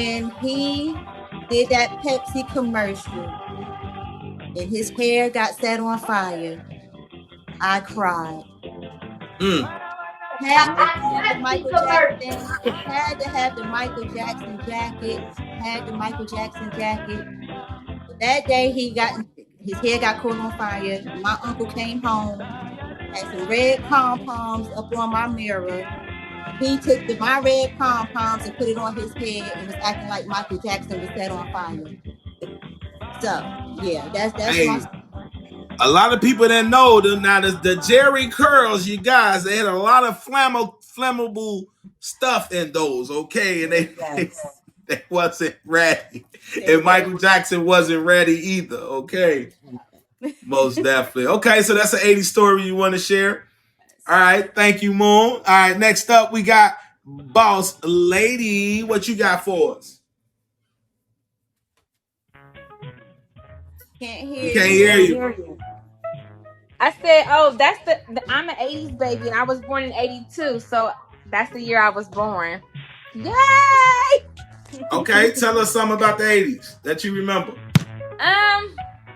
when he did that Pepsi commercial and his hair got set on fire, I cried. Had to have the Michael Jackson, had to have the Michael Jackson jacket, had the Michael Jackson jacket. That day his hair got caught on fire. My uncle came home, had some red pom poms up on my mirror. He took my red pom poms and put it on his head and was acting like Michael Jackson was set on fire. So yeah, that's Hey, my. a lot of people didn't know them. Now the Jerry curls, you guys, they had a lot of flammable stuff in those. Okay, and they wasn't ready, and Michael Jackson wasn't ready either. Okay, most definitely. Okay, so that's an 80s story you want to share. All right, thank you, Moon. All right, next up we got Boss Lady. What you got for us? Can't We hear can't you. hear you. I said, oh, that's I'm an 80s baby and I was born in 82. So that's the year I was born. Yay! Okay, tell us something about the 80s that you remember.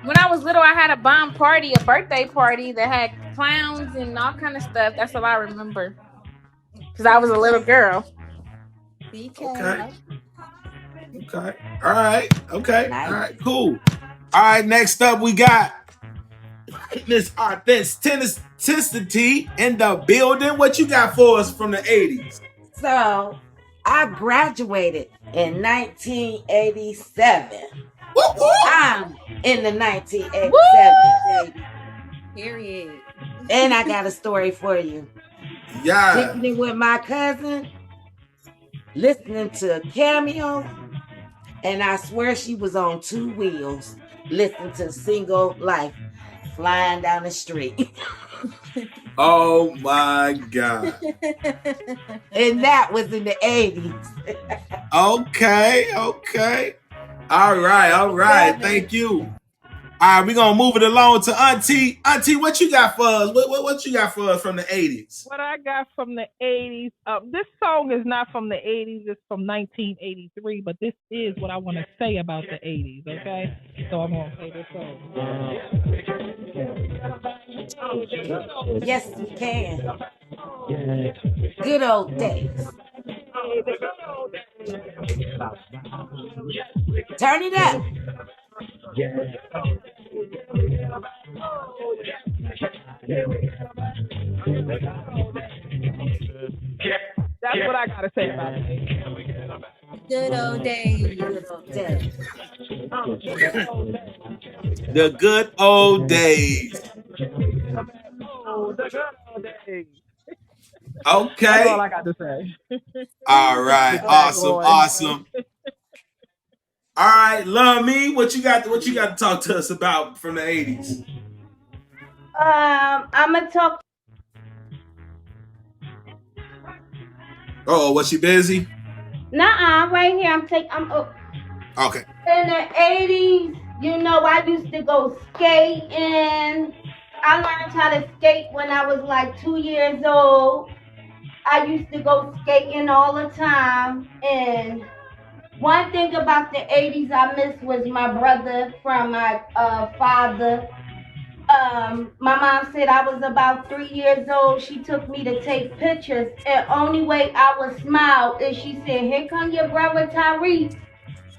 When I was little, I had a bomb party, a birthday party that had clowns and all kind of stuff. That's all I remember. Because I was a little girl. Okay. Okay. All right. Okay. Nice. All right. Cool. All right. Next up, we got Miss Authenticity in the building. What you got for us from the 80s? So, I graduated in 1987. I'm in the 1987, baby. Period. And I got a story for you. Yeah. Kicking it with my cousin, listening to Cameo, and I swear she was on 2 wheels, listening to Single Life, flying down the street. Oh my God. And that was in the 80s. Okay. All right. Thank you. All right, we're gonna move it along to Auntie. Auntie, what you got for us? What you got for us from the 80s? What I got from the 80s, this song is not from the 80s, it's from 1983, but this is what I want to say about the 80s, okay? So I'm going to play this song. Yes, you can. Good old days. Turn it up. That's what I gotta say about it. Good old days. Good old days. The good old days. Okay. That's all I got to say. All right. Awesome. All right, Love Me. What you got to talk to us about from the 80s? I'm gonna talk. Oh, was she busy? Nuh-uh, right here. I'm Okay. In the 80s, you know, I used to go skating. I learned how to skate when I was like 2 years old. I used to go skating all the time. And one thing about the 80s I missed was my brother from my father. My mom said I was about 3 years old. She took me to take pictures. And only way I would smile is she said, "Here come your brother Tyrese."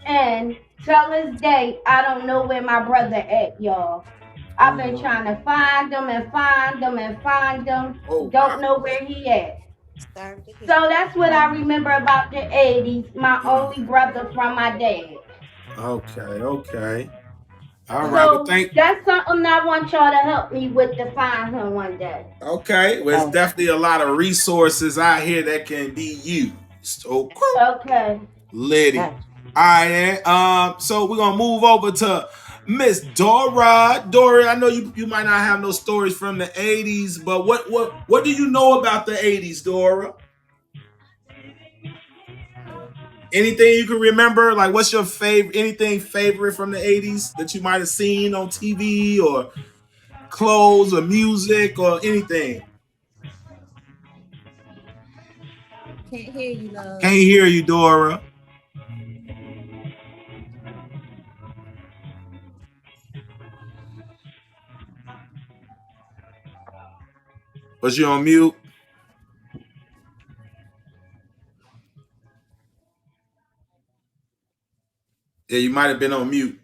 And till this day, I don't know where my brother at, y'all. I've been trying to find him and find him and find him. Don't know where he at. So that's what I remember about the 80s. My only brother from my dad. Okay. All So right. that's something I want y'all to help me with to find him one day. Okay. Well, it's definitely a lot of resources out here that can be used. Okay. Liddy. All right. So we're gonna move over to Miss Dora. Dora, I know you might not have no stories from the 80s, but what do you know about the 80s, Dora? Anything you can remember? Like, what's your favorite from the 80s that you might have seen on TV or clothes or music or anything? Can't hear you, love. Can't hear you, Dora. Was you on mute? Yeah, you might have been on mute.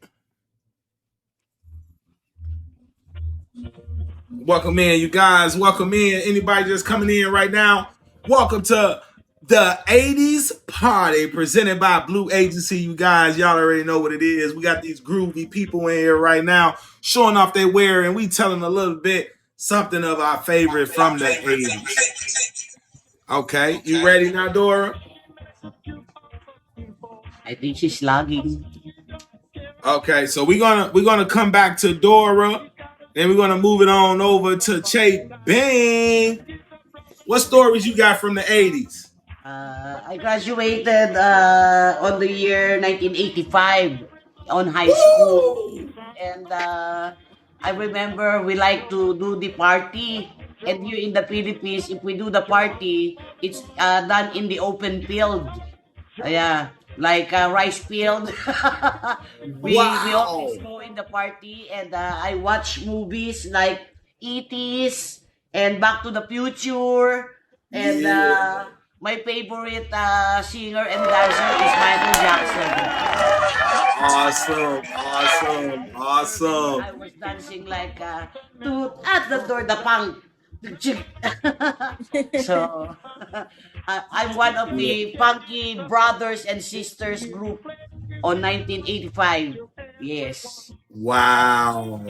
Welcome in, you guys. Welcome in. Anybody just coming in right now? Welcome to the 80s Party presented by Blue Agency, you guys. Y'all already know what it is. We got these groovy people in here right now showing off their wear, and we telling a little bit something of our favorite from the 80s. Okay, you ready now, Dora? I think she's lagging. Okay, so we're gonna come back to Dora, then we're gonna move it on over to Che Bing. What stories you got from the 80s? I graduated on the year 1985 on high school. And I remember we like to do the party. And here in the Philippines, if we do the party, it's done in the open field. Yeah, like a rice field. we always go in the party, and I watch movies like E.T.'s and Back to the Future. And my favorite singer and dancer is Michael Jackson. Awesome. I was dancing like toot at the door, the punk. So I'm one of the Funky Brothers and Sisters group on 1985. Yes. Wow.